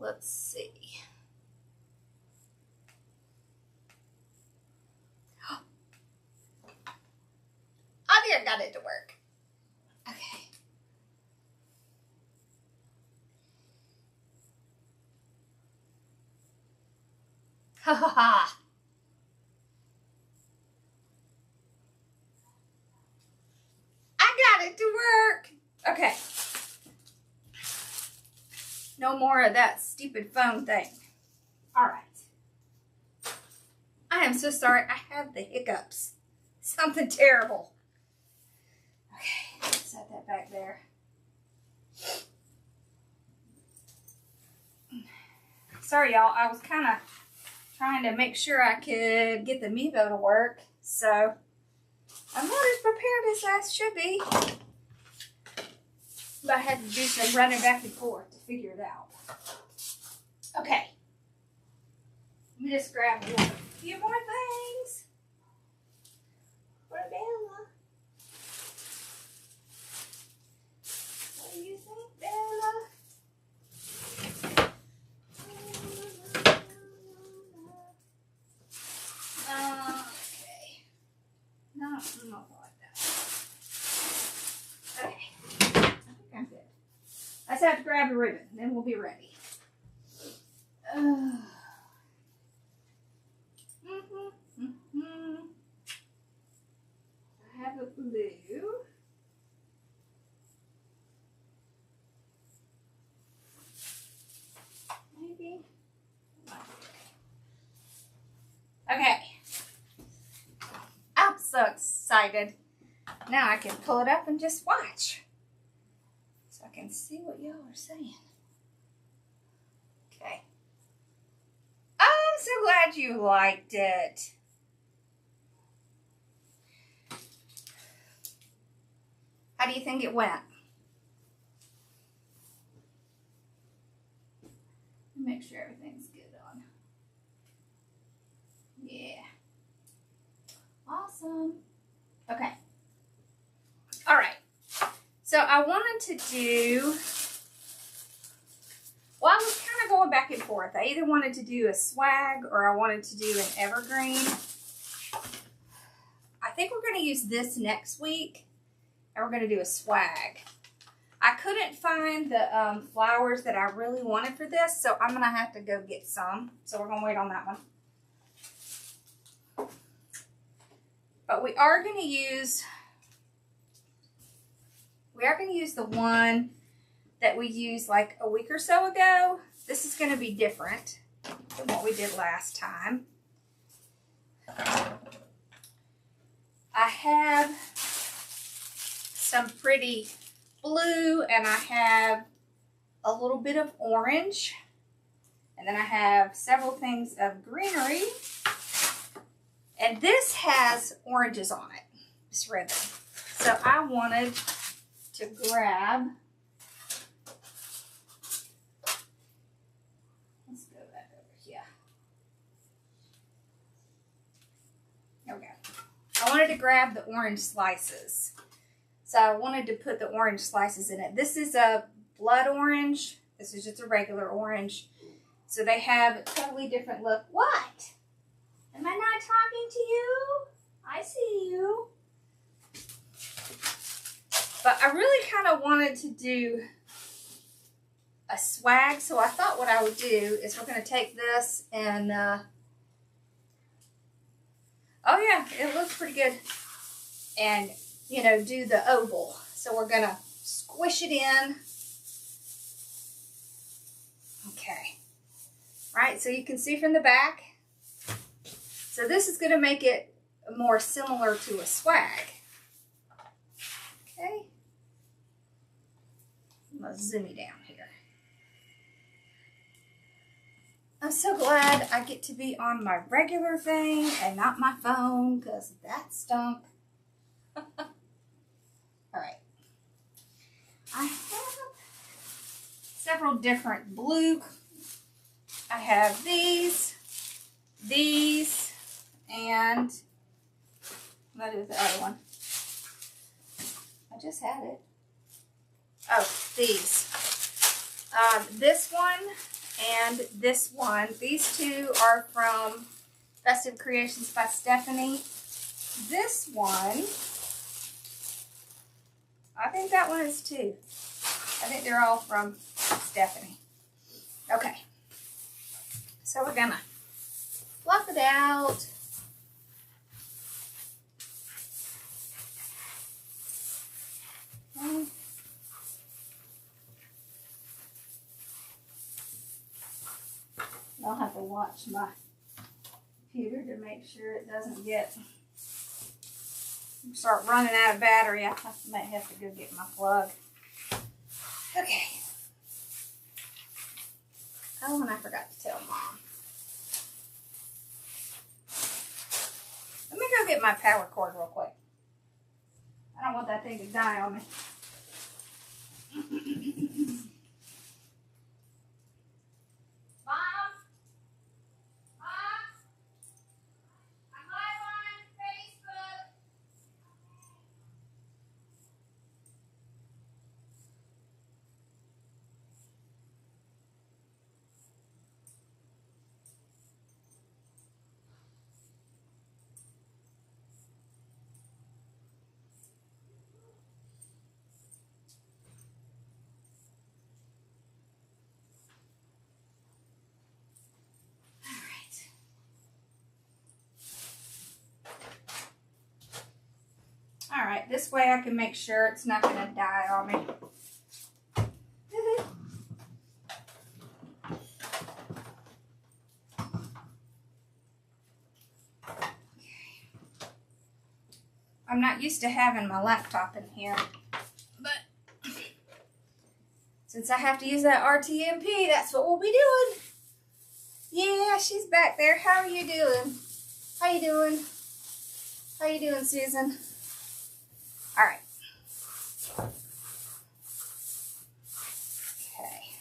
Let's see. I think I got it to work. Okay. Ha ha ha. I got it to work. Okay. No more of that stupid phone thing. All right. I am so sorry. I have the hiccups. Something terrible. Okay, set that back there. Sorry, y'all. I was kind of trying to make sure I could get the Mevo to work. So, I'm not as prepared as I should be. But I had to do some running back and forth to figure it out. Okay. Let me just grab a few more things. For Bella. What do you think, Bella? Okay. No, not like that. Okay. I think I'm good. I just have to grab the ribbon, then we'll be ready. I have a blue. Maybe. Okay. I'm so excited. Now I can pull it up and just watch. So I can see what y'all are saying. Okay. Oh, I'm so glad you liked it. How do you think it went? Make sure everything's good on. Yeah. Awesome. Okay. All right. So I wanted to do, well, I was kind of going back and forth. I either wanted to do a swag or I wanted to do an evergreen. I think we're going to use this next week and we're going to do a swag. I couldn't find the flowers that I really wanted for this, so I'm going to have to go get some. So we're going to wait on that one. But we are going to use the one that we used like a week or so ago. This is going to be different than what we did last time. I have some pretty blue and I have a little bit of orange. And then I have several things of greenery. And this has oranges on it, this ribbon. So I wanted to grab, let's go back over here. Okay. I wanted to grab the orange slices. So I wanted to put the orange slices in it. This is a blood orange. This is just a regular orange. So they have a totally different look. What? Am I not talking to you? I see you. But I really kind of wanted to do a swag. So I thought what I would do is we're going to take this and, oh yeah, it looks pretty good. And, you know, do the oval. So we're going to squish it in. Okay. Right, so you can see from the back. So this is going to make it more similar to a swag. Okay. I'm going to zoom you down here. I'm so glad I get to be on my regular thing and not my phone because that stunk. Alright. I have several different blue. I have these, and what is the other one? I just had it. Oh, these. This one and this one. These two are from Festive Creations by Stephanie. This one, I think that one is too. I think they're all from Stephanie. Okay, so we're gonna fluff it out. Okay. I'll have to watch my computer to make sure it doesn't start running out of battery. I might have to go get my plug. Okay. Oh, and I forgot to tell Mom. Let me go get my power cord real quick. I don't want that thing to die on me. All right, this way I can make sure it's not going to die on me. I'm not used to having my laptop in here, but since I have to use that RTMP, that's what we'll be doing. Yeah, she's back there. How are you doing? How you doing? How you doing, Susan? All right. Okay.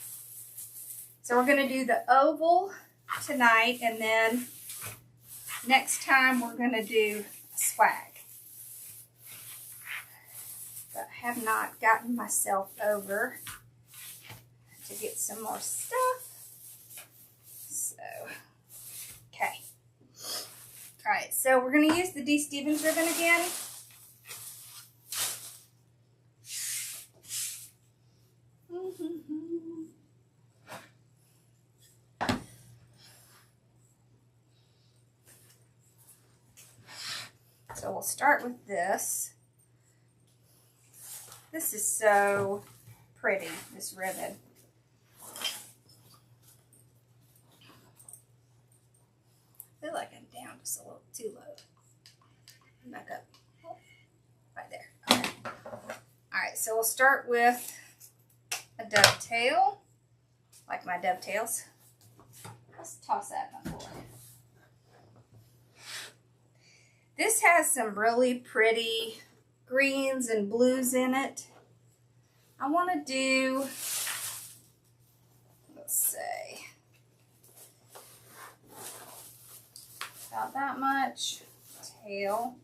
So we're going to do the oval tonight, and then next time we're going to do a swag. But I have not gotten myself over to get some more stuff. So, okay. All right, so we're going to use the D. Stevens ribbon again. So we'll start with this. This is so pretty, this ribbon. I feel like I'm down just a little too low. Back up. Oh, right there. Okay. Alright, so we'll start with a dovetail. Like my dovetails. Let's toss that on the floor. This has some really pretty greens and blues in it. I want to do, let's say, about that much tail.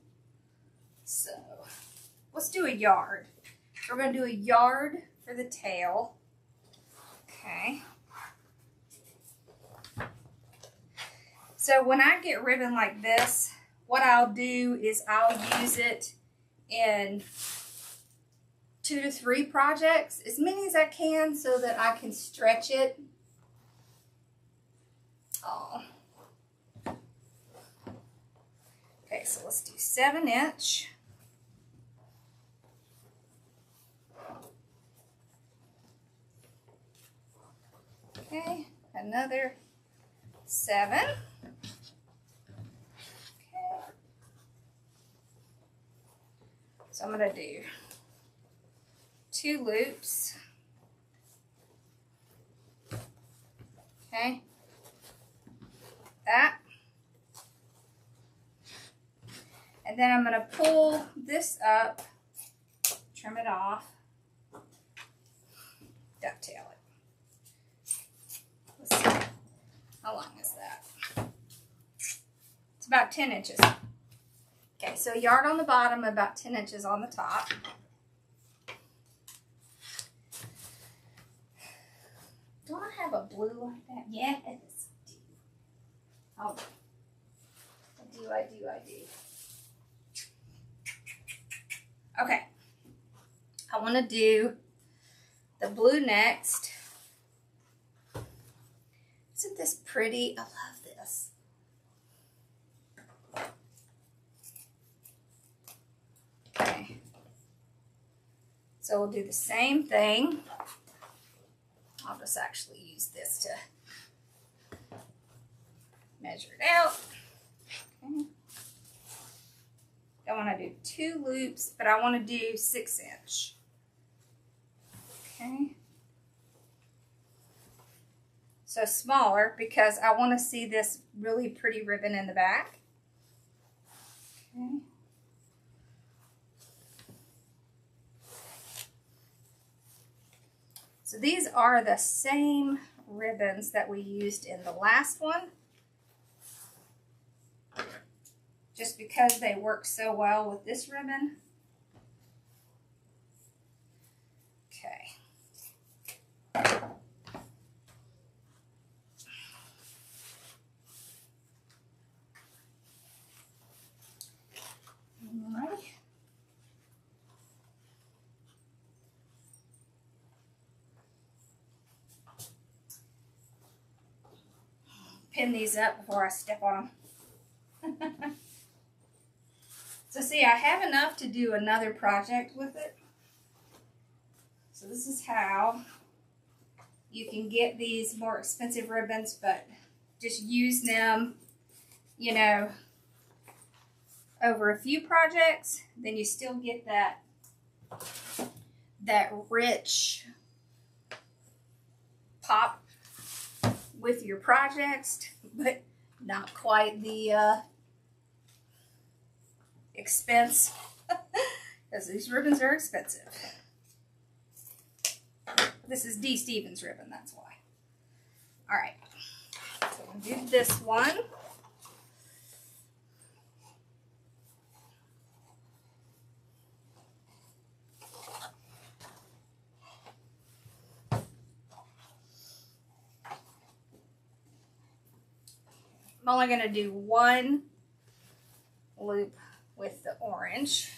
So let's do a yard. We're going to do a yard for the tail. Okay. So when I get ribbon like this, what I'll do is I'll use it in 2 to 3 projects, as many as I can, so that I can stretch it. Oh. Okay, so let's do 7-inch. Okay, another 7. So I'm going to do 2 loops. Okay. That. And then I'm going to pull this up, trim it off, dovetail it. Let's see. How long is that? It's about 10 inches. Okay, so a yard on the bottom, about 10 inches on the top. Don't I have a blue like that? Yes. Oh, I do. Okay. I want to do the blue next. Isn't this pretty? I love this. Okay. So we'll do the same thing. I'll just actually use this to measure it out. Okay. I want to do 2 loops, but I want to do 6-inch. Okay. So smaller because I want to see this really pretty ribbon in the back. Okay. So these are the same ribbons that we used in the last one. Just because they work so well with this ribbon. Okay. Alright. Pin these up before I step on them. So see, I have enough to do another project with it. So this is how you can get these more expensive ribbons, but just use them, you know, over a few projects. Then you still get that rich pop with your projects, but not quite the expense, because these ribbons are expensive. This is D. Stevens ribbon, that's why. All right, so we'll do this one. I'm only going to do 1 loop with the orange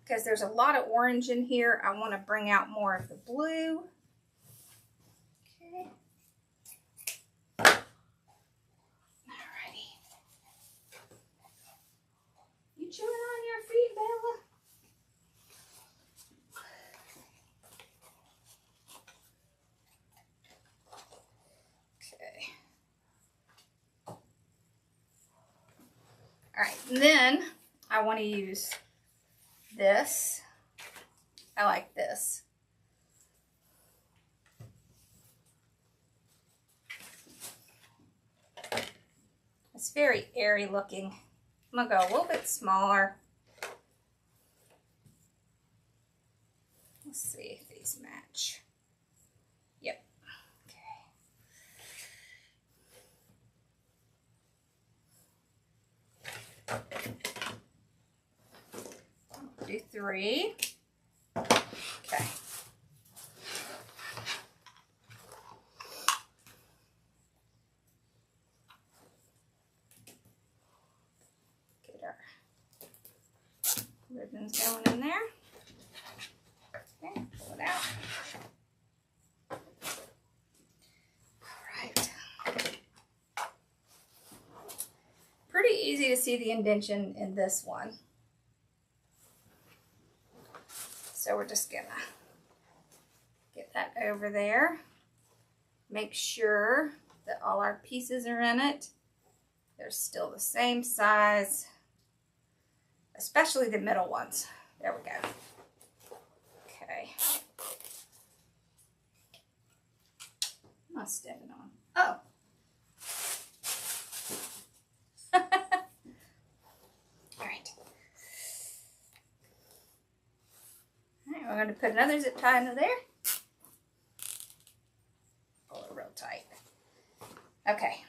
because there's a lot of orange in here. I want to bring out more of the blue. Okay. Alrighty. You chewing on your feet, Bella? Okay. All right, and then I want to use this. I like this. It's very airy looking. I'm gonna go a little bit smaller. Let's see if these match. Yep. Okay. Do 3. Okay. Get our ribbons going in there. Okay, pull it out. All right. Pretty easy to see the indentation in this one. So we're just gonna get that over there. Make sure that all our pieces are in it. They're still the same size, especially the middle ones. There we go. Okay. I'm not stepping on. Oh. We're going to put another zip tie into there. Pull it real tight. Okay.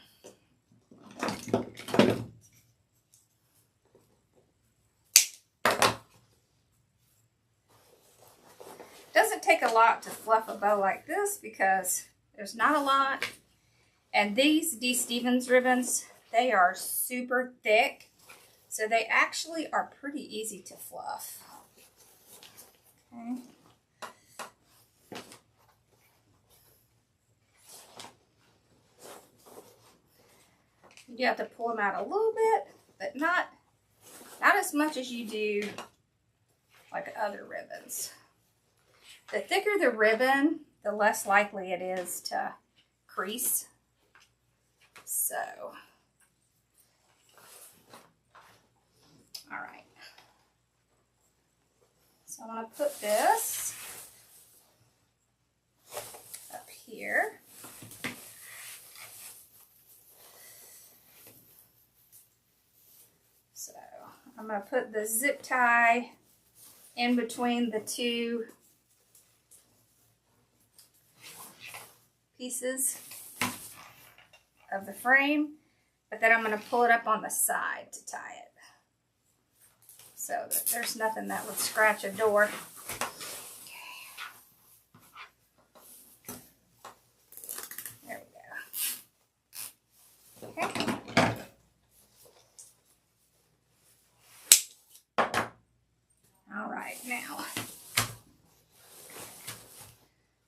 Doesn't take a lot to fluff a bow like this because There's not a lot. And these D. Stevens ribbons, they are super thick. So they actually are pretty easy to fluff. Okay. You have to pull them out a little bit, but not as much as you do like other ribbons. The thicker the ribbon, the less likely it is to crease. So, all right. So I'm going to put this up here. So I'm going to put the zip tie in between the two pieces of the frame, but then I'm going to pull it up on the side to tie it so that there's nothing that would scratch a door. Okay. There we go. Okay. All right, now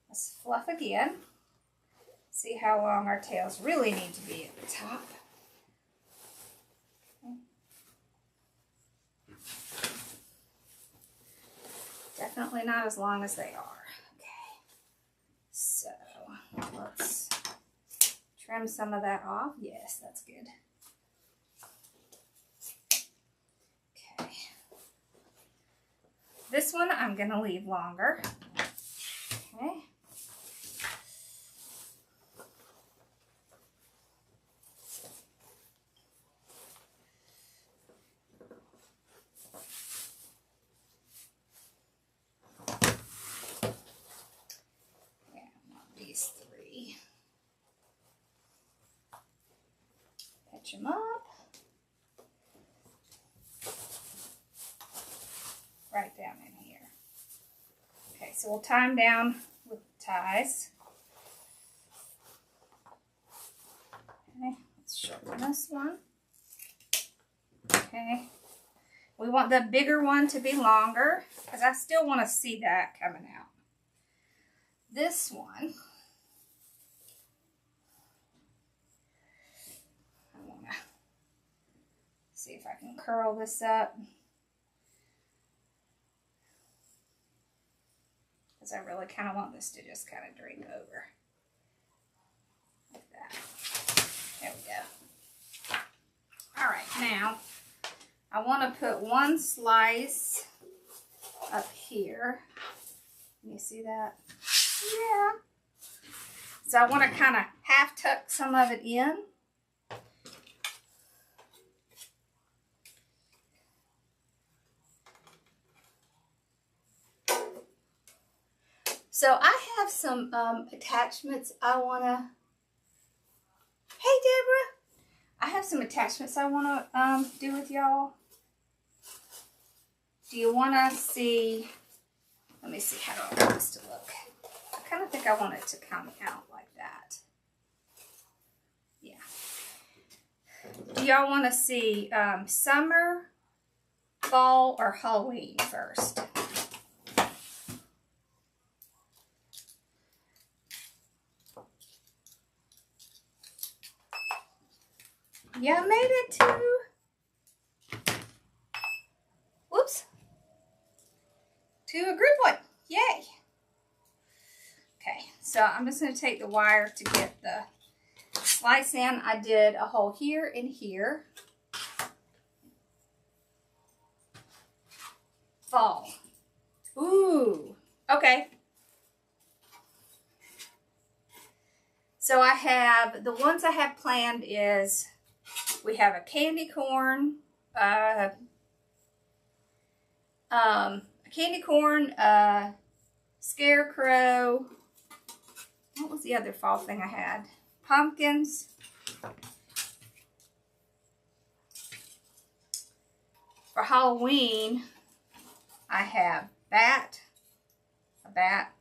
let's fluff again. See how long our tails really need to be at the top. Okay. Definitely not as long as they are. Okay. So let's trim some of that off. Yes, that's good. Okay. This one I'm going to leave longer. Okay. Them up right down in here. Okay, so we'll tie them down with ties. Okay, let's shorten this one. Okay, we want the bigger one to be longer because I still want to see that coming out. This one, see if I can curl this up, because I really kind of want this to just kind of drape over like that. There we go. All right, now I want to put one slice up here. Can you see that? Yeah. So I want to kind of half tuck some of it in. So I have some attachments I want to, hey Deborah, I have some attachments I want to do with y'all. Do you want to see, let me see how do I want this to look. I kind of think I want it to come out like that. Yeah. Do y'all want to see summer, fall, or Halloween first? Yeah, I made it to, whoops, to a group one. Yay. Okay, so I'm just going to take the wire to get the slice in. I did a hole here and here. Fall. Ooh, okay. So I have, the ones I have planned is, we have a candy corn, scarecrow. What was the other fall thing I had? Pumpkins. For Halloween, I have a bat,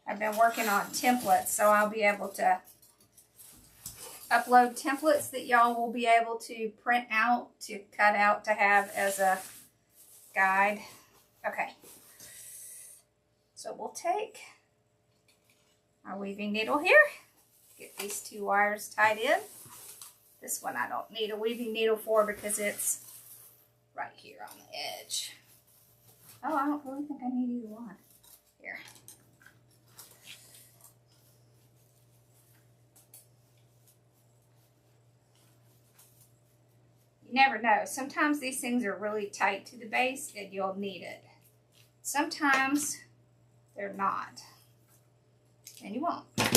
I've been working on templates, so I'll be able to upload templates that y'all will be able to print out, to cut out, to have as a guide. Okay. So we'll take our weaving needle here, get these 2 wires tied in. This one I don't need a weaving needle for because it's right here on the edge. Oh, I don't really think I need either one. Here. You never know. Sometimes these things are really tight to the base and you'll need it. Sometimes they're not. And you won't. Okay.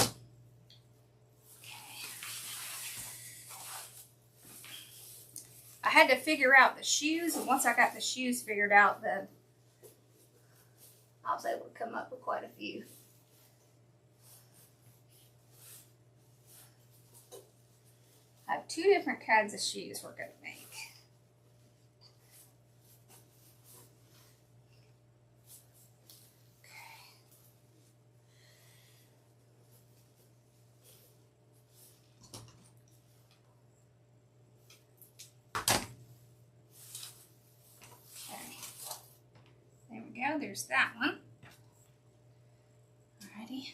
I had to figure out the shoes, and once I got the shoes figured out, then I was able to come up with quite a few. I have 2 different kinds of shoes we're going to make. Go, there's that one. Alrighty.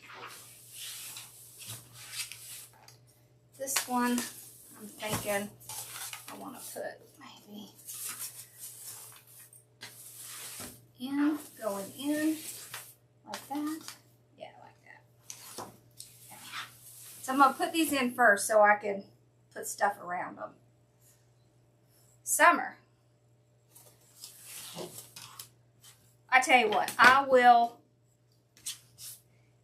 This one, I'm thinking I want to put maybe going in like that. Yeah, like that. Okay. So I'm going to put these in first so I can put stuff around them. Summer. I tell you what, I will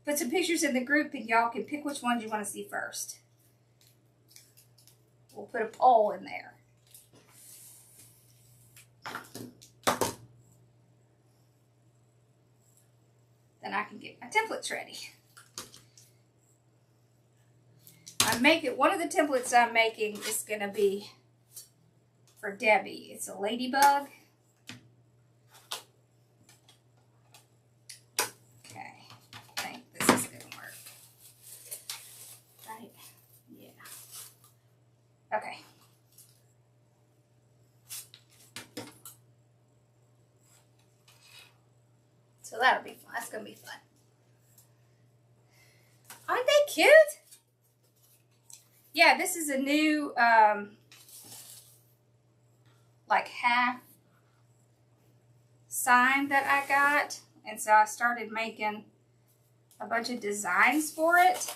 put some pictures in the group and y'all can pick which ones you want to see first. We'll put a poll in there. Then I can get my templates ready. One of the templates I'm making is going to be for Debbie. It's a ladybug. Okay. So that'll be fun. That's going to be fun. Aren't they cute? Yeah, this is a new, like half sign that I got. And so I started making a bunch of designs for it.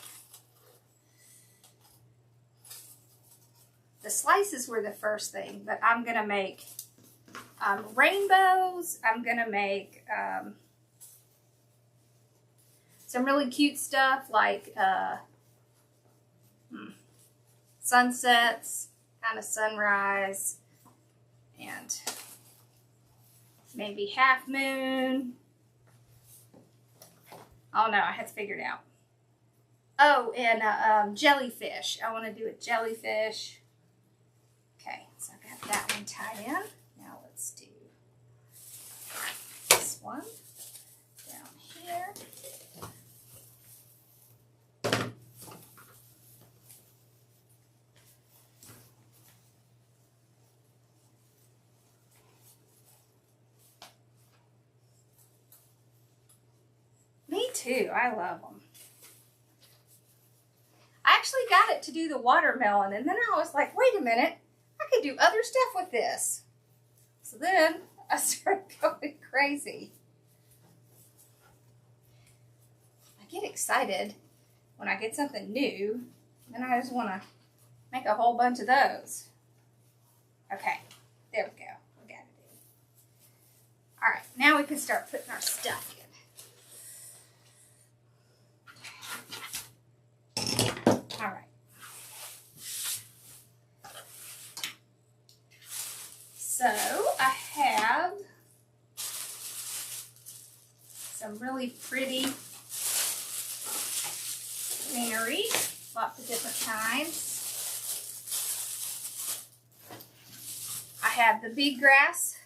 The slices were the first thing, but I'm going to make rainbows. I'm going to make some really cute stuff like sunsets, kind of sunrise, and maybe half moon. Oh no, I had to figure it out. Oh, and jellyfish. I want to do a jellyfish. Okay, so I got that one tied in. Now let's do this one down here. Me too, I love them. I actually got it to do the watermelon, and then I was like, wait a minute. I could do other stuff with this. So then I started going crazy. I get excited when I get something new, and I just want to make a whole bunch of those. Okay, there we go. We got it in. All right, now we can start putting our stuff in. All right. So I have some really pretty greenery, lots of different kinds. I have the bee grass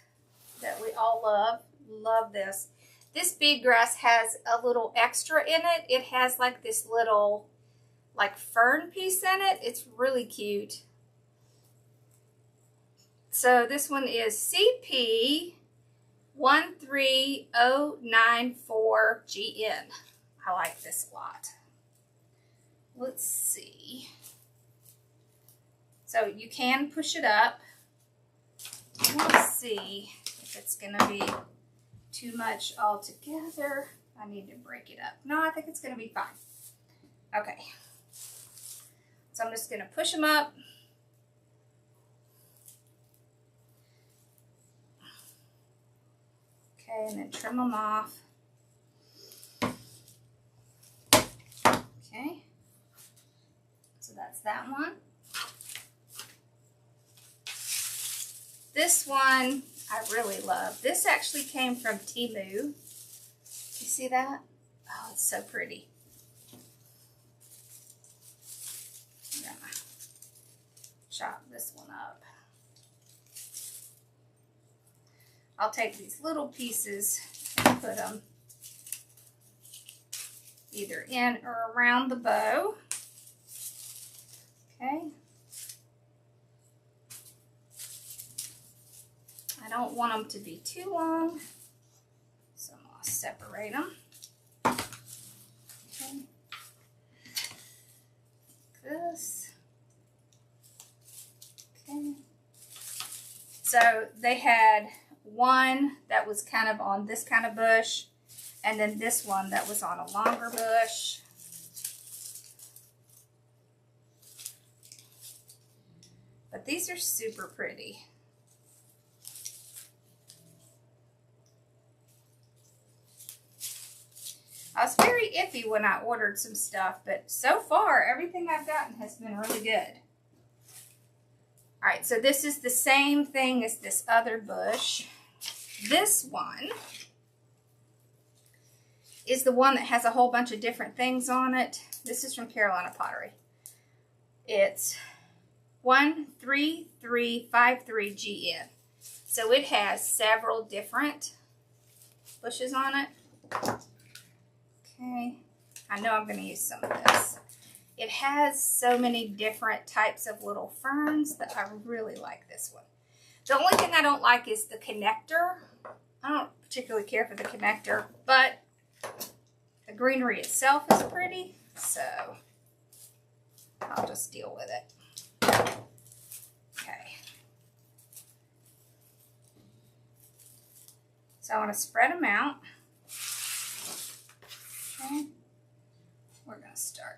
that we all love. Love this. This bead grass has a little extra in it. It has like this little like fern piece in it. It's really cute. So this one is CP 13094GN. I like this a lot. Let's see. So you can push it up. Let's see if it's going to be too much altogether. I need to break it up. No, I think it's going to be fine. Okay. So I'm just going to push them up. Okay, and then trim them off. Okay. So that's that one. This one I really love. This actually came from Temu. You see that? Oh, it's so pretty. I'm gonna chop this one up. I'll take these little pieces and put them either in or around the bow. Okay. I don't want them to be too long, so I'm going to separate them. Okay. Like this. Okay. So they had one that was kind of on this kind of bush, and then this one that was on a longer bush. But these are super pretty. I was very iffy when I ordered some stuff, but so far everything I've gotten has been really good. Alright, so this is the same thing as this other bush. This one is the one that has a whole bunch of different things on it. This is from Carolina Pottery. It's 13353GN. So it has several different bushes on it. Okay, I know I'm going to use some of this. It has so many different types of little ferns that I really like this one. The only thing I don't like is the connector. I don't particularly care for the connector, but the greenery itself is pretty, so I'll just deal with it. Okay. So I want to spread them out. Okay. We're going to start.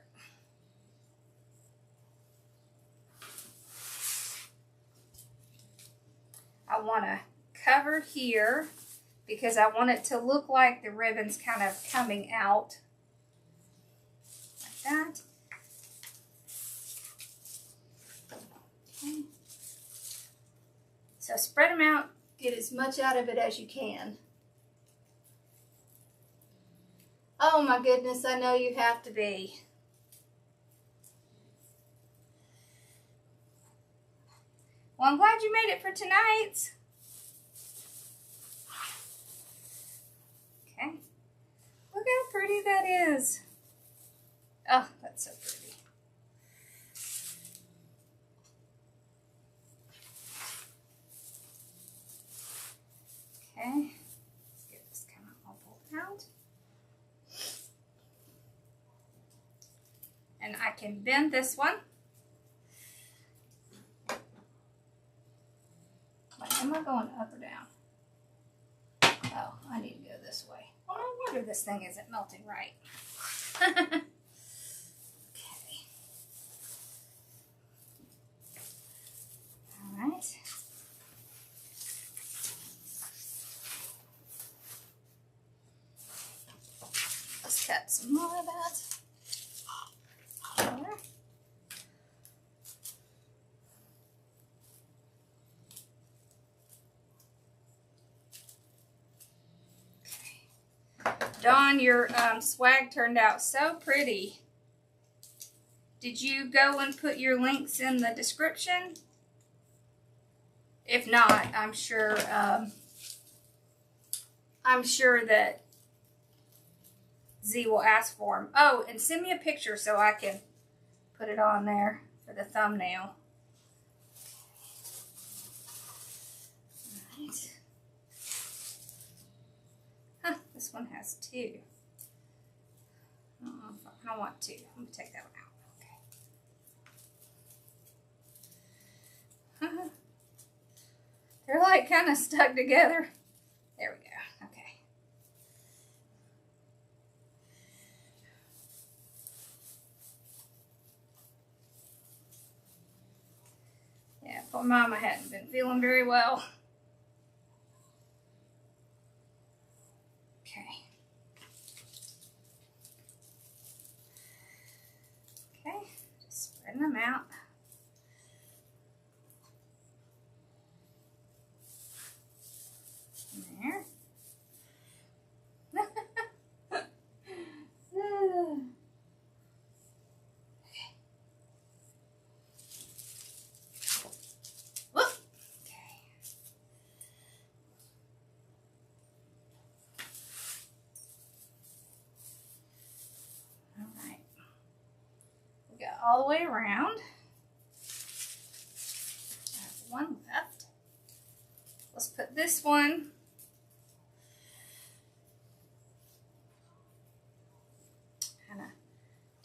I want to cover here because I want it to look like the ribbon's kind of coming out like that. Okay. So spread them out, get as much out of it as you can. Oh my goodness, I know you have to be. Well, I'm glad you made it for tonight. Okay. Look how pretty that is. Oh, that's so pretty. Okay. Let's get this kind of all pulled out. And I can bend this one. Wait, am I going up or down? Oh, I need to go this way. Oh, no wonder this thing isn't melting right. Okay. All right. Let's cut some more of that. There. Dawn, your swag turned out so pretty. Did you go and put your links in the description? If not, I'm sure that Z will ask for them. Oh, and send me a picture so I can put it on there for the thumbnail. All right. Huh, this one has 2. I don't want 2. I'm going to take that one out. Okay. They're like kind of stuck together. There we go. Okay. Yeah, poor Mama hadn't been feeling very well. Okay. Okay, just spreading them out. There. All the way around. I have one left. Let's put this one kind of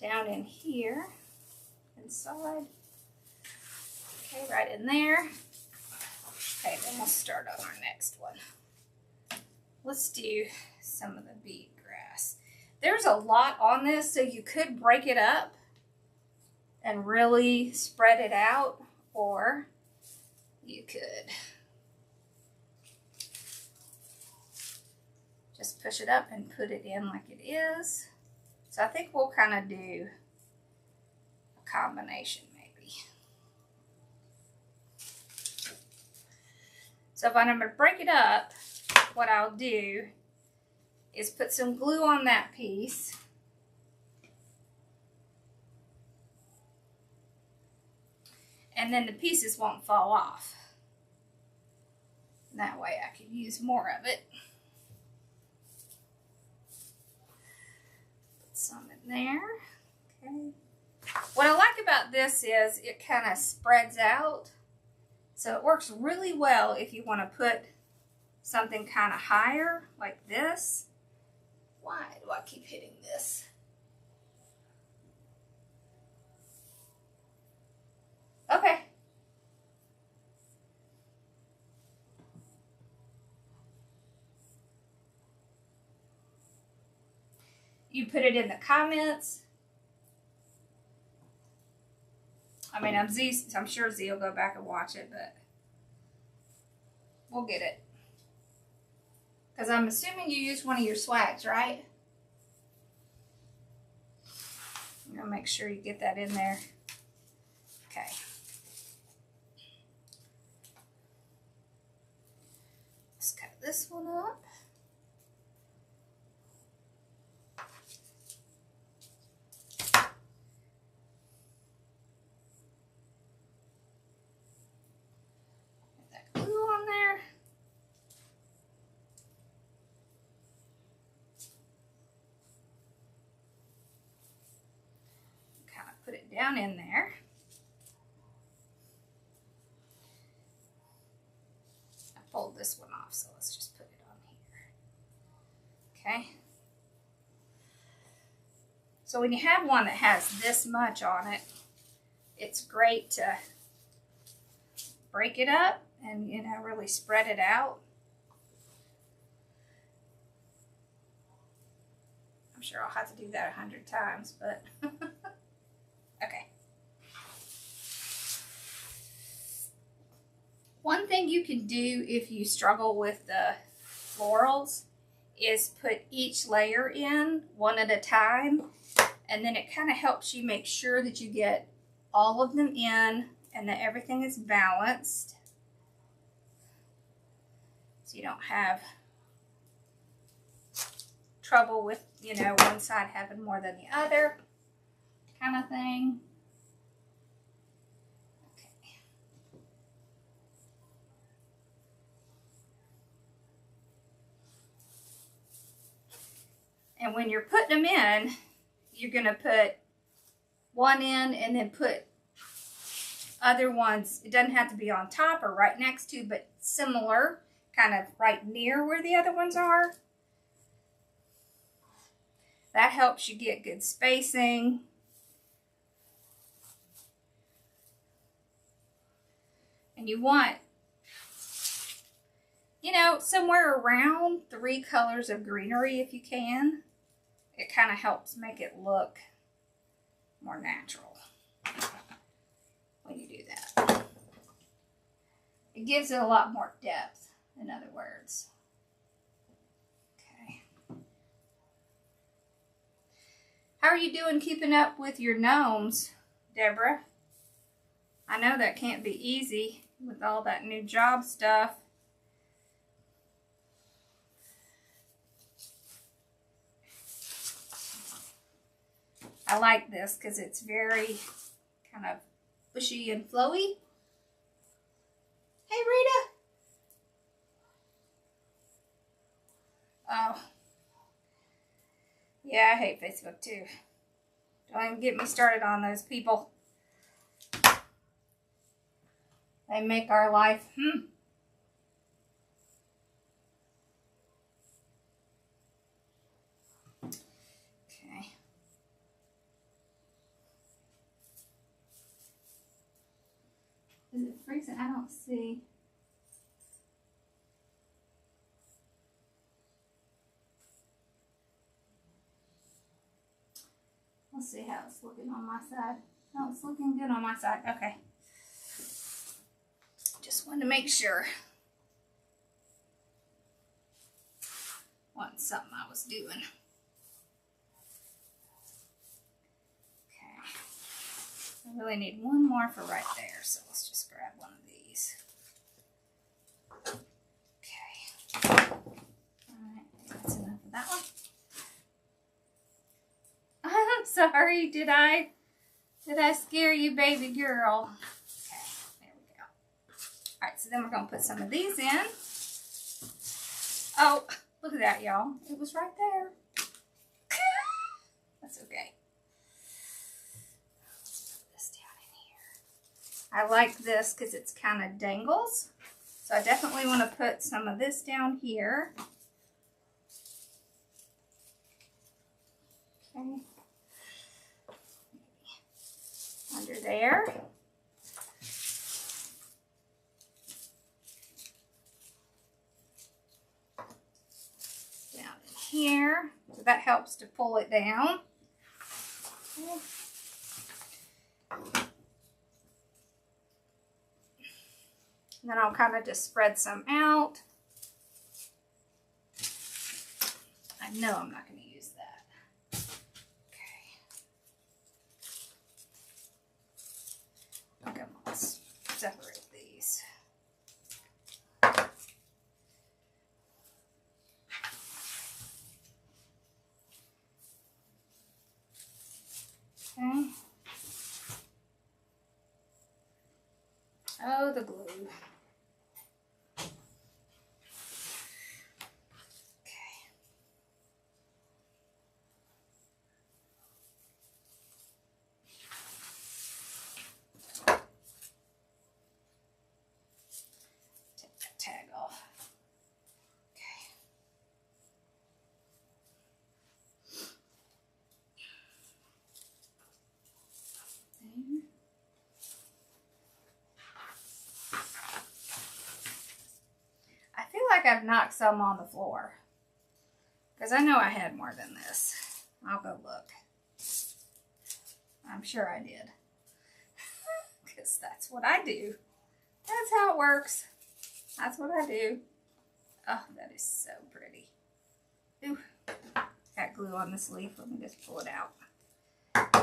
down in here, inside. Okay, right in there. Okay, then we'll start on our next one. Let's do some of the bead grass. There's a lot on this, so you could break it up and really spread it out, or you could just push it up and put it in like it is. So I think we'll kind of do a combination maybe. So if I'm going to break it up, what I'll do is put some glue on that piece. And then the pieces won't fall off. That way I can use more of it. Put some in there. Okay. What I like about this is it kind of spreads out. So it works really well if you want to put something kind of higher like this. Why do I keep hitting this? Okay. You put it in the comments. I mean, I'm sure Z will go back and watch it, but we'll get it. Because I'm assuming you used one of your swags, right? I'm gonna make sure you get that in there. Okay. Let's cut this one up. Get that glue on there. Kind of put it down in there. Fold this one off, so let's just put it on here. Okay. So when you have one that has this much on it, it's great to break it up and, you know, really spread it out. I'm sure I'll have to do that 100 times, but okay. One thing you can do if you struggle with the florals is put each layer in one at a time, and then it kind of helps you make sure that you get all of them in and that everything is balanced, so you don't have trouble with, you know, one side having more than the other kind of thing. And when you're putting them in, you're going to put one in and then put other ones. It doesn't have to be on top or right next to, but similar, kind of right near where the other ones are. That helps you get good spacing. And you want, you know, somewhere around 3 colors of greenery if you can. It kind of helps make it look more natural when you do that. It gives it a lot more depth, in other words. Okay. How are you doing keeping up with your gnomes, Deborah? I know that can't be easy with all that new job stuff. I like this because it's very kind of bushy and flowy. Hey, Rita. Oh. Yeah, I hate Facebook too. Don't even get me started on those people. They make our life, Okay. Is it freezing? I don't see. Let's see how it's looking on my side. No, it's looking good on my side. Okay. Just wanted to make sure. Wasn't something I was doing. Okay. I really need one more for right there, so let's just grab one of these. Okay. Alright, that's enough of that one. I'm sorry, did I scare you, baby girl? Alright, so then we're going to put some of these in. Oh, look at that, y'all. It was right there. That's okay. Let's put this down in here. I like this because it's kind of dangles. So I definitely want to put some of this down here. Okay. Under there. Here, so that helps to pull it down. Okay. And then I'll kind of just spread some out. I know I'm not going to use that. Okay. Okay, let's separate these. Okay. Oh, the glue. Take that tag off. I feel like I've knocked some on the floor because I know I had more than this. I'll go look. I'm sure I did because that's what I do. That's how it works. That's what I do. Oh, that is so pretty. Ooh, got glue on this leaf. Let me just pull it out. Okay.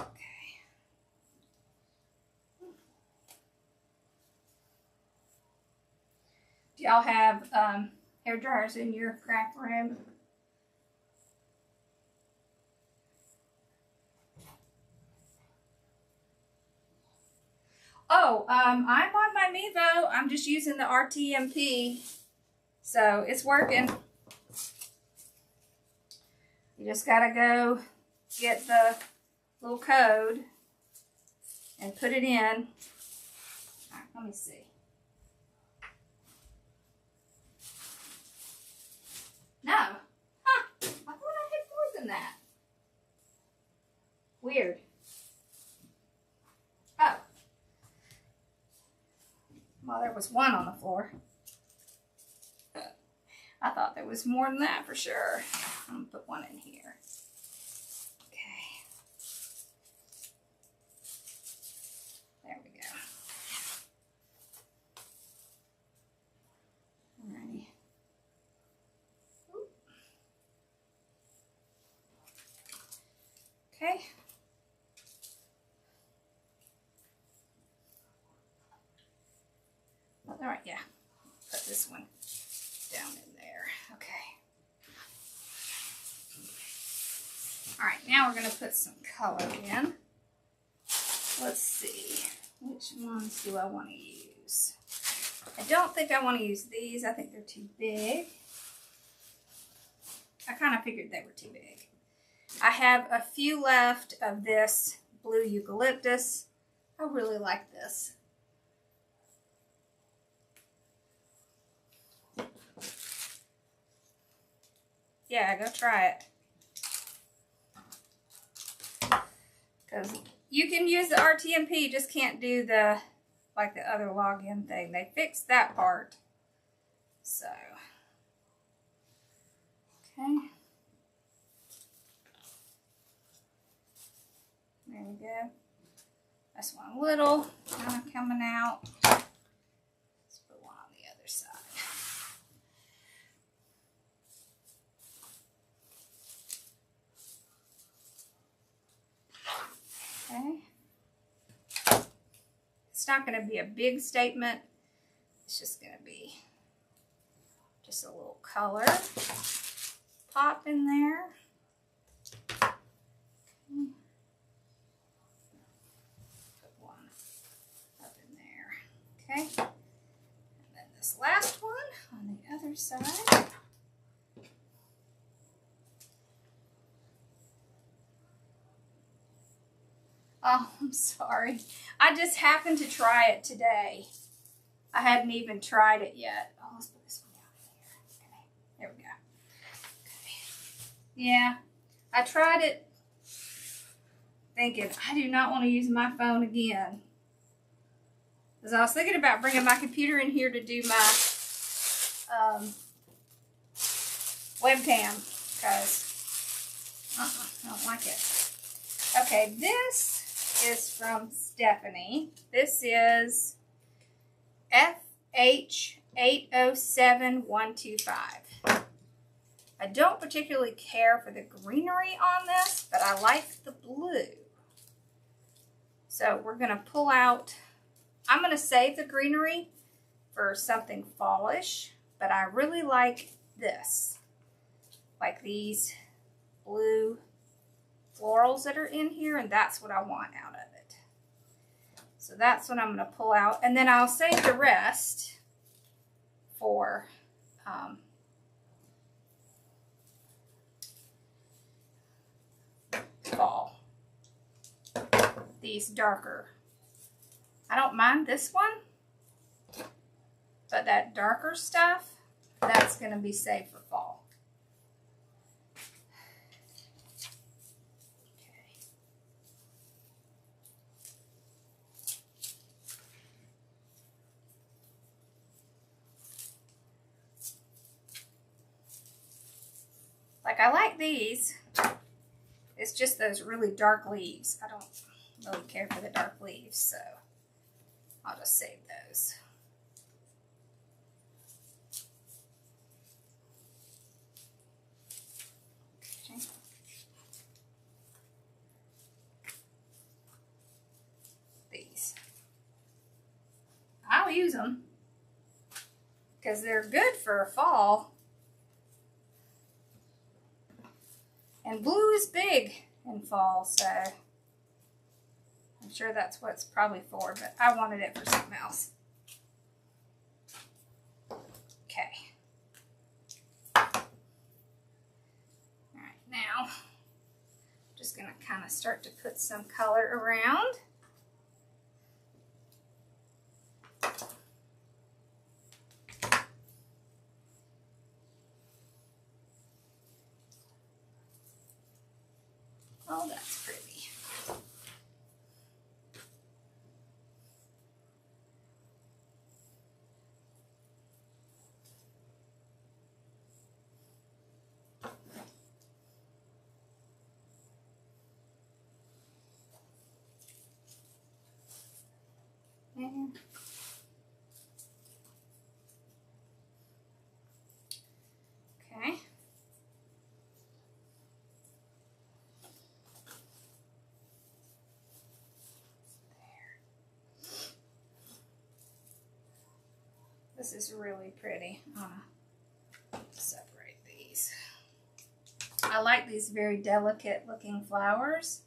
Do y'all have hair dryers in your craft room? Oh, I'm on my Mevo. I'm just using the RTMP, so it's working. You just gotta go get the little code and put it in. All right, let me see. No. Huh. I thought I had more than that. Weird. Oh. Well, there was one on the floor. I thought there was more than that for sure. I'm going to put one in here. Okay. There we go. Alrighty. Okay. All right, yeah. Put this one down in there. Okay. All right, now we're going to put some color in. Let's see. Which ones do I want to use? I don't think I want to use these. I think they're too big. I kind of figured they were too big. I have a few left of this blue eucalyptus. I really like this. Yeah, go try it. Because you can use the RTMP, you just can't do the, like the other login thing. They fixed that part. So, okay. There we go. That's one little kind of coming out. Let's put one on the other side. Okay. It's not going to be a big statement. It's just going to be just a little color pop in there. Put one up in there. Okay. And then this last one on the other side. Oh, I'm sorry. I just happened to try it today. I hadn't even tried it yet. Oh, let's put this one down here. Okay, there we go. Okay. Yeah, I tried it thinking I do not want to use my phone again. Because I was thinking about bringing my computer in here to do my webcam. Because I don't like it. Okay, this is from Stephanie. This is FH807125. I don't particularly care for the greenery on this, but I like the blue. So we're going to pull out, I'm going to save the greenery for something fallish, but I really like this. Like these blue florals that are in here, and that's what I want out of it. So that's what I'm going to pull out, and then I'll save the rest for fall. These darker. I don't mind this one, but that darker stuff, that's going to be saved for fall. Like, I like these. It's just those really dark leaves. I don't really care for the dark leaves, so I'll just save those. Okay. These. I'll use them because they're good for fall. And blue is big in fall, so I'm sure that's what it's probably for, but I wanted it for something else. Okay. All right, now. Just gonna kind of start to put some color around. Oh, that's pretty. There. Okay. This is really pretty. I'm gonna separate these. I like these very delicate looking flowers.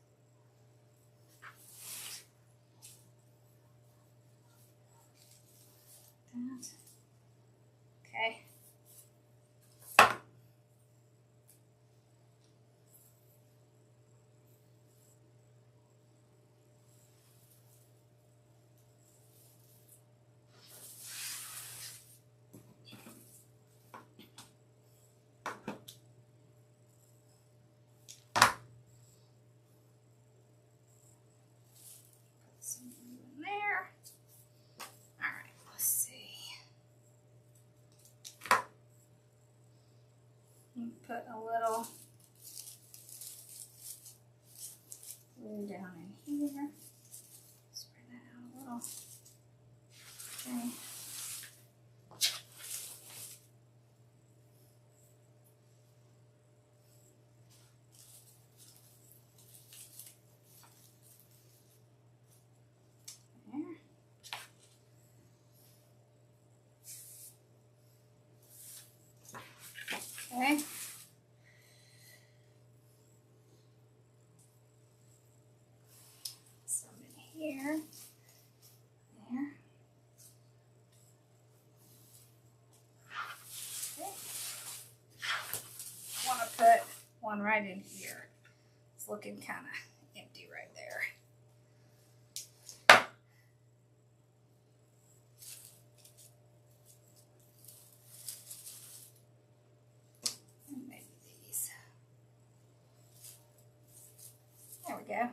Okay. Some blue in there. All right, let's see. Put a little blue down in here. Spread that out a little. Okay. Okay. Some in here. There. Okay. I want to put one right in here. It's looking kind of empty right there. There we go.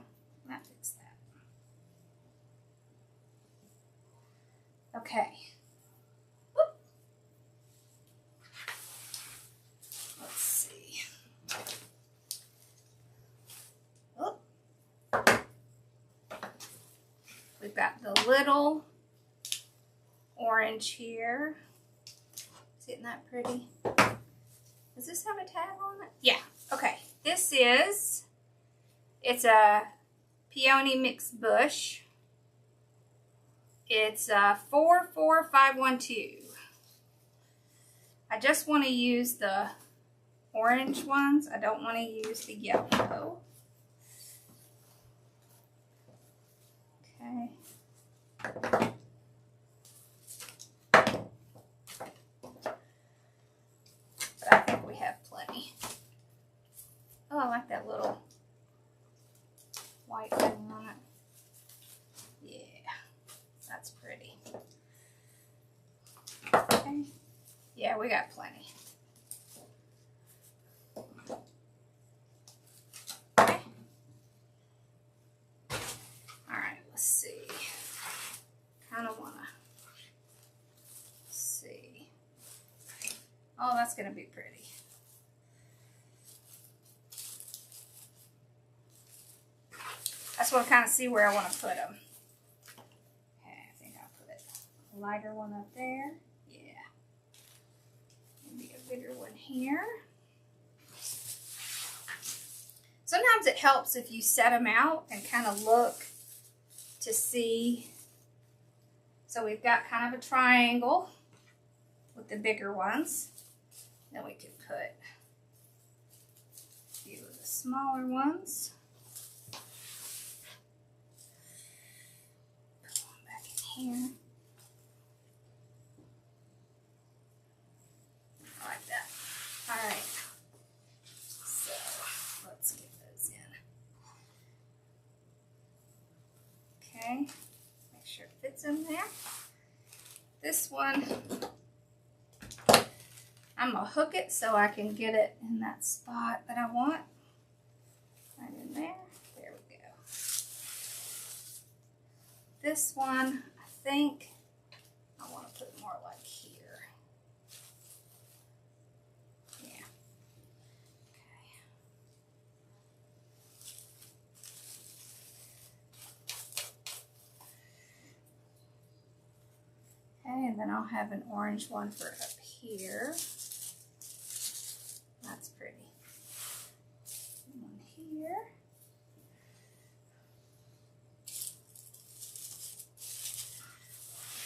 That fix that. Okay. Whoop. Let's see. Whoop. We've got the little orange here. Isn't that pretty? Does this have a tag on it? Yeah. Okay. This is... It's a peony mixed bush. It's 44512. I just want to use the orange ones. I don't want to use the yellow. Okay. But I think we have plenty. Oh, I like that little white thing on it. Yeah, that's pretty. Okay. Yeah, we got plenty. Okay. All right, let's see. Kind of want to see. Oh, that's going to be pretty. I just want to kind of see where I want to put them. Okay, I think I'll put a lighter one up there. Yeah. Maybe a bigger one here. Sometimes it helps if you set them out and kind of look to see. So we've got kind of a triangle with the bigger ones. Then we can put a few of the smaller ones. Here. I like that. All right. So Okay, make sure it fits in there. This one, I'm gonna hook it so I can get it in that spot that I want. Right in there. There we go. This one, I think I want to put more like here. Yeah. Okay, and then I'll have an orange one for up here. That's pretty. One here.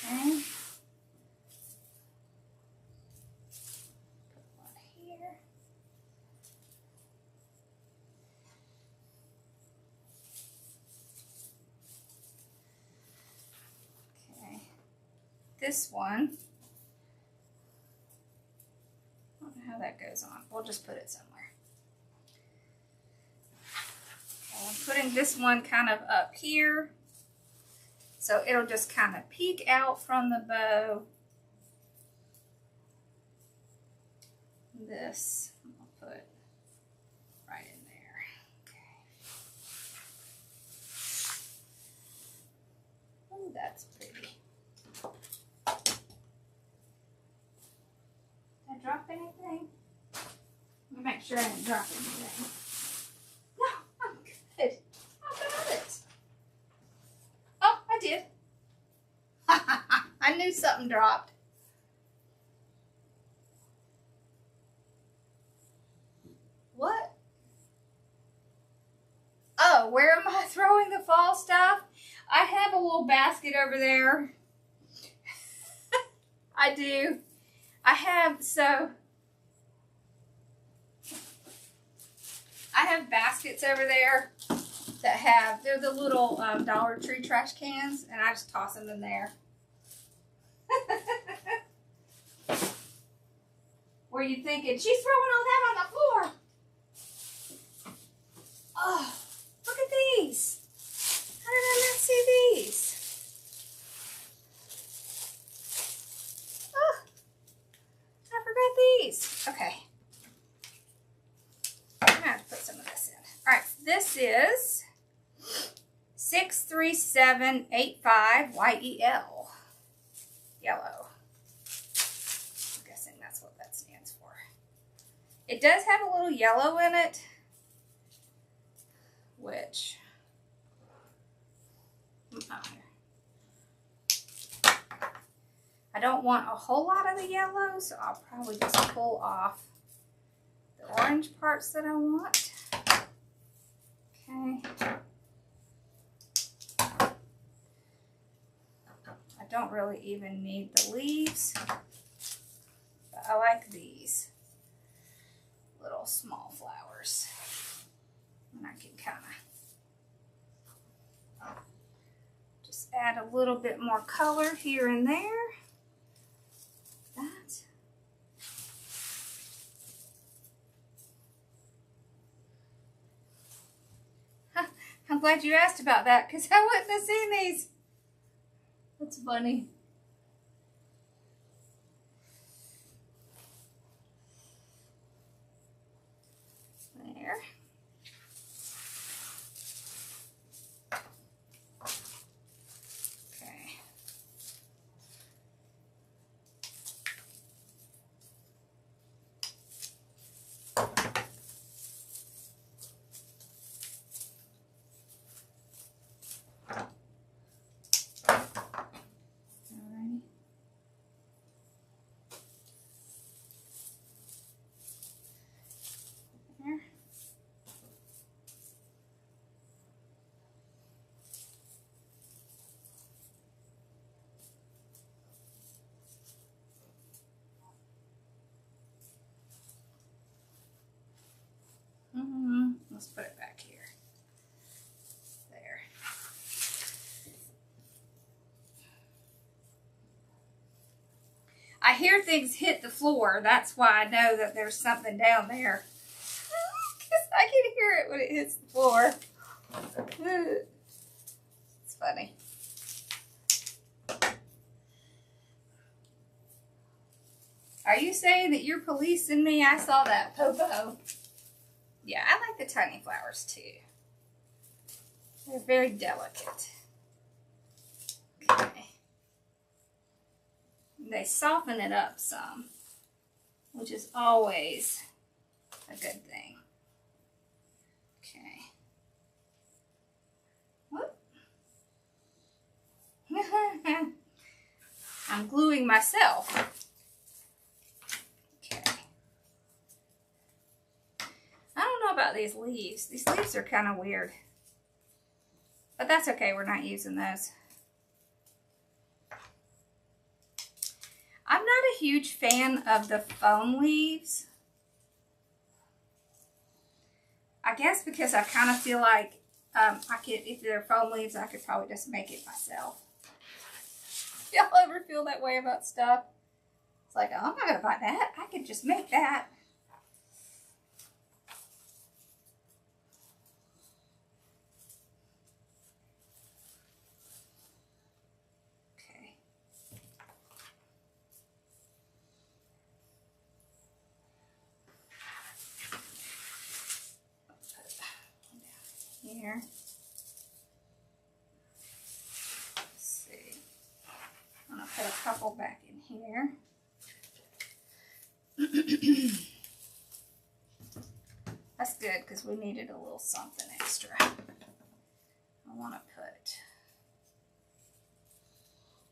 Okay. Put one here. Okay. This one, I don't know how that goes on. We'll just put it somewhere. Okay, I'm putting this one kind of up here, so it'll just kind of peek out from the bow. This I'll put right in there. Okay. Oh, that's pretty. Did I drop anything? Let me make sure I didn't drop anything. No, I'm good. How about it? Oh, I did. I knew something dropped. What? Oh, where am I throwing the fall stuff? I have a little basket over there. I do. I have baskets over there that have, they're the little Dollar Tree trash cans, and I just toss them in there. Were you thinking, she's throwing all that on the floor? Oh, look at these. How did I not see these? Oh, I forgot these. Okay. I'm going to have to put some of this in. All right, this is 63785 YEL. Yellow. I'm guessing that's what that stands for. It does have a little yellow in it, which, I don't want a whole lot of the yellow, so I'll probably just pull off the orange parts that I want. Okay. I don't really even need the leaves, but I like these little small flowers. And I can kind of just add a little bit more color here and there. That. I'm glad you asked about that, because I wouldn't have seen these. That's funny. There. Okay. Alrighty. There. Let's put it back here. There. I hear things hit the floor. That's why I know that there's something down there. Because I can hear it when it hits the floor. It's funny. Are you saying that you're policing me? I saw that, Popo. Yeah, I like the tiny flowers too. They're very delicate. Okay. They soften it up some, which is always a good thing. Okay. Whoop. I'm gluing myself. Okay. I don't know about these leaves. These leaves are kind of weird. But that's okay, we're not using those. I'm not a huge fan of the foam leaves. I guess because I kind of feel like if they're foam leaves, I could probably just make it myself. Y'all ever feel that way about stuff? It's like, oh, I'm not gonna buy that. I could just make that. Okay. Here. Let's see. I'm gonna put a couple back in here. That's good because we needed a little something extra. I want to put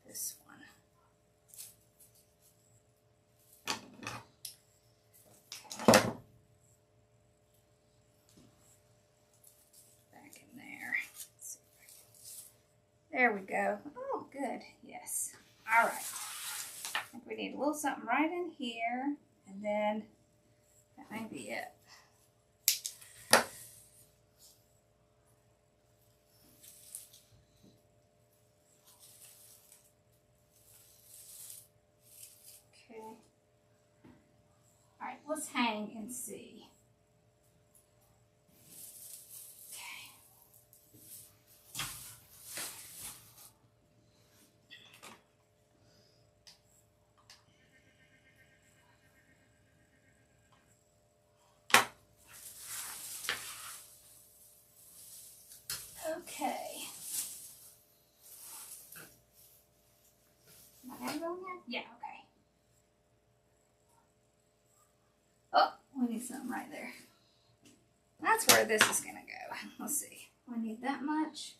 this one. Okay. Back in there. Let's see if I can... There we go. Oh, good. Yes. All right. I think we need a little something right in here, and then that may be it. Alright, let's hang and see. Okay. Am I going there? Yeah, okay. Oh, we need something right there. That's where this is going to go. Let's see. We need that much.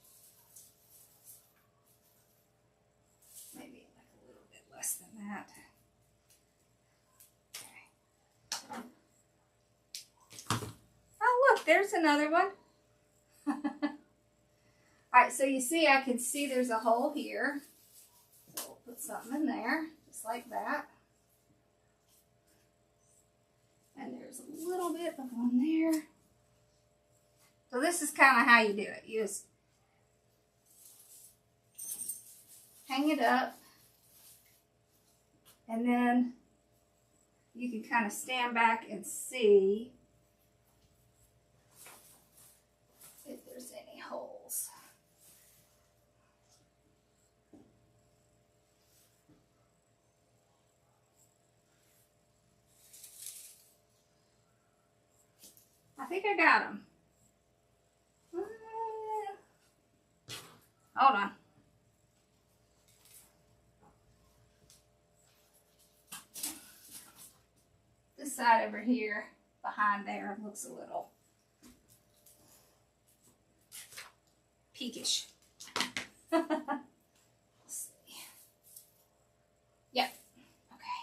Maybe like a little bit less than that. Okay. Oh, look, there's another one. Alright, so you see, I can see there's a hole here. So we'll put something in there, just like that. And there's a little bit of one there. So this is kind of how you do it. You just hang it up, and then you can kind of stand back and see if there's any holes. I think I got them. Hold on. This side over here, behind there, looks a little peakish. Let's see. Yep. Okay.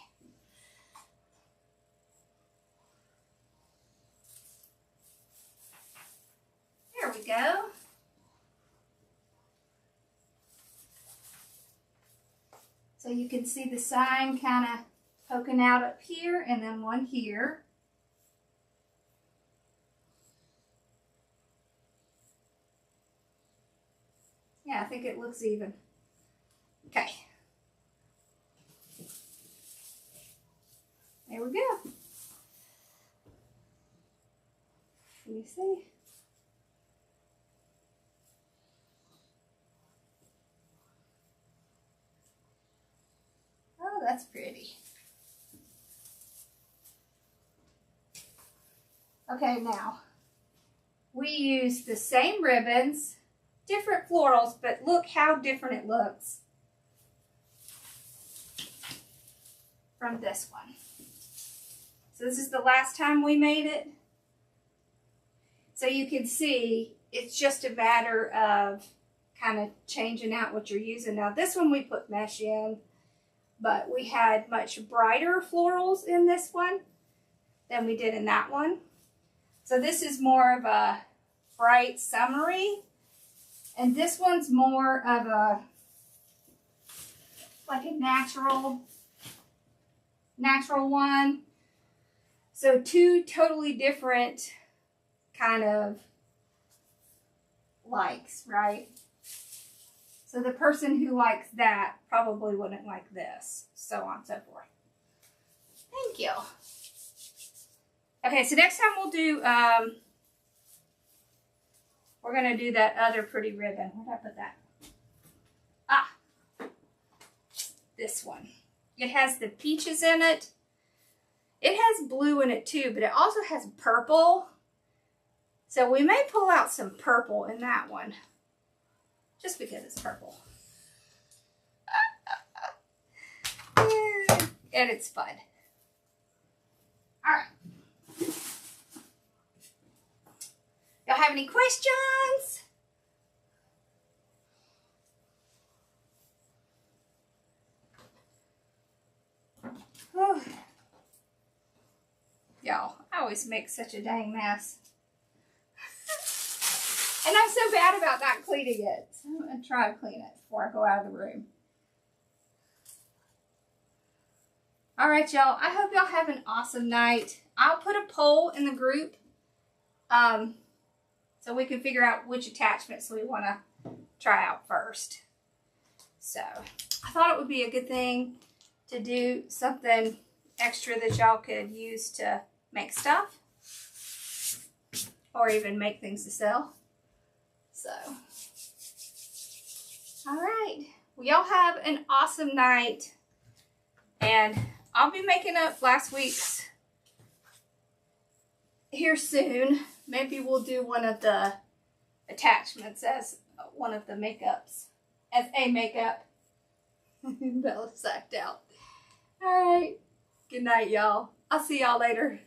There we go. So you can see the sign kind of poking out up here, and then one here. Yeah, I think it looks even. Okay. There we go. Can you see? Oh, that's pretty. Okay, now we use the same ribbons, different florals, but look how different it looks from this one. So this is the last time we made it. So you can see it's just a matter of kind of changing out what you're using. Now this one we put mesh in, but we had much brighter florals in this one than we did in that one. So this is more of a bright summery, and this one's more of a like a natural one. So two totally different kind of likes, right? So the person who likes that probably wouldn't like this, so on and so forth. Thank you. Okay, so next time we'll do, we're going to do that other pretty ribbon. Where did I put that? Ah, this one. It has the peaches in it. It has blue in it too, but it also has purple. So we may pull out some purple in that one, just because it's purple. And it's fun. All right. Y'all have any questions? Y'all, I always make such a dang mess. And I'm so bad about not cleaning it. So I'm going to try to clean it before I go out of the room. All right, y'all. I hope y'all have an awesome night. I'll put a poll in the group so we can figure out which attachments we want to try out first. So I thought it would be a good thing to do something extra that y'all could use to make stuff or even make things to sell. So, all right. Well, y'all have an awesome night, and I'll be making up last week's here soon. Maybe we'll do one of the attachments as one of the makeups, as a makeup. Bella's sacked out. All right. Good night, y'all. I'll see y'all later.